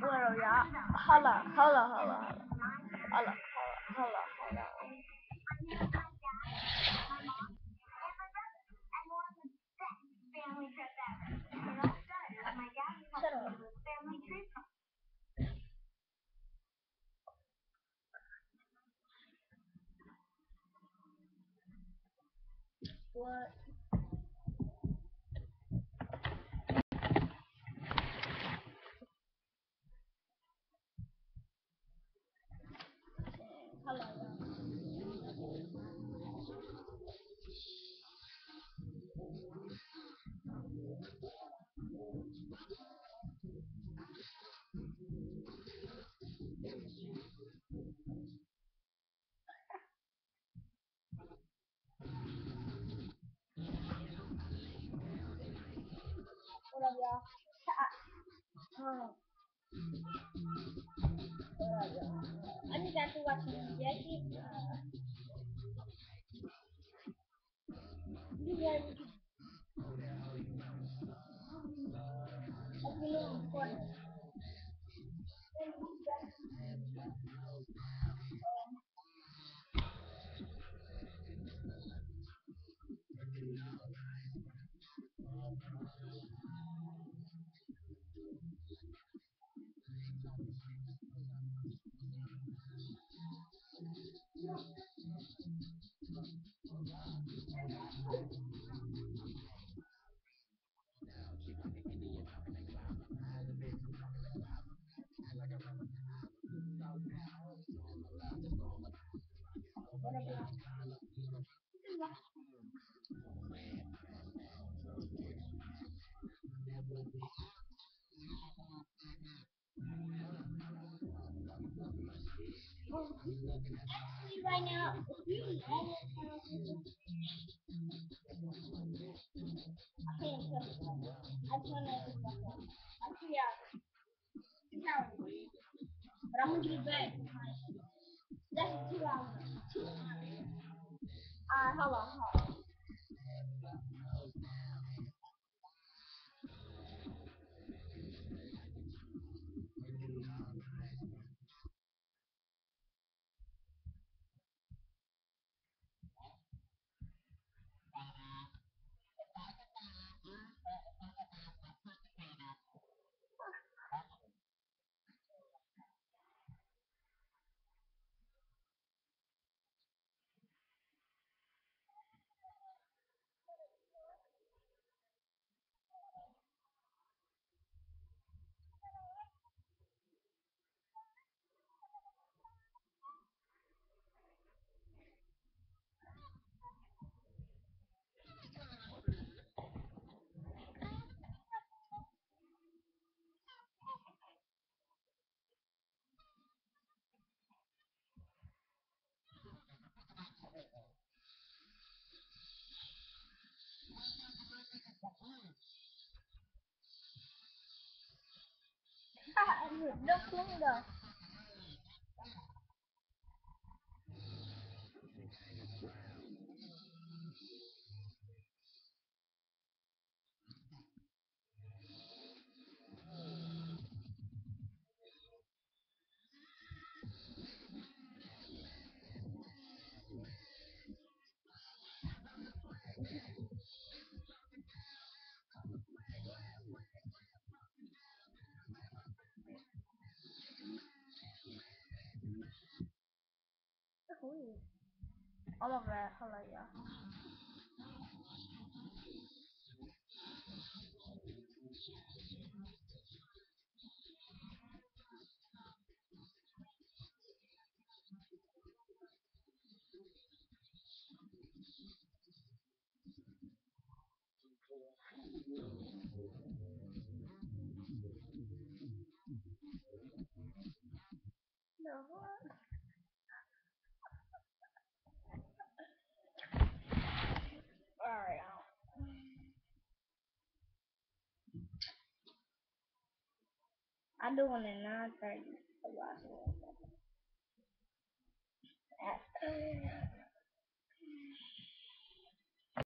Where are ya? Holla. Shut up. What? Holla, ya. What up, y'all? Oh, what up, y'all? I just got to watching Jackie. You guys, you know, important. What up, y'all? Actually, right now, if you edit, I can't tell you. I just want to make it myself. I'm 3 hours. 2 hours. But I'm gonna get back. That's 2 hours. Alright, hold on. No clue though. All of that, hold on, yeah. No, what? Alright, I'm doing it 9:30.